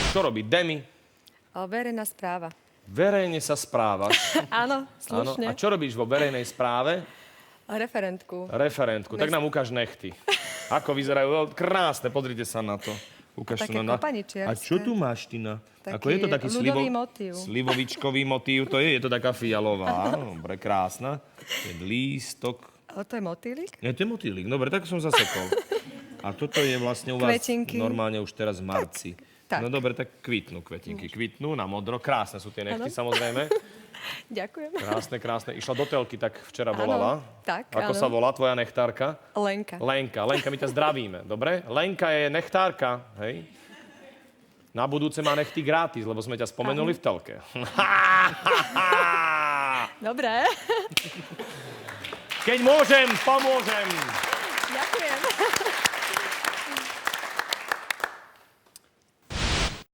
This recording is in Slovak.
Čo robí Demi? Verejná správa. Verejne sa správaš. Áno, Áno. slušne. A čo robíš vo verejnej správe? Referentku. Referentku. Tak nám ukáž nechty. Ako vyzerajú? Krásne, pozrite sa na to. Ukáž Také to na... kopaničiarske. A čo tu máš, Tina? Taký Ako je to taký ľudový motív. slivovičkový motív? To je to taká fialová. Dobre, krásna. Je lístok. Ale to je motýlik? Nie, to je motýlik. Dobre, tak som zasekol. A toto je vlastne u vás Kvetinky. normálne už teraz v marci. Tak. No dobre, tak kvitnú kvetinky. Kvitnú na modro. Krásne sú tie nechty, samozrejme. Ďakujem. Krásne, krásne. Išla do telky, tak včera volala. tak, Ako áno. sa volá tvoja nechtárka? Lenka. Lenka, my ťa zdravíme, dobre? Lenka je nechtárka, hej? Na budúce má nechty gratis, lebo sme ťa spomenuli v telke. Dobre. Keď môžem, pomôžem.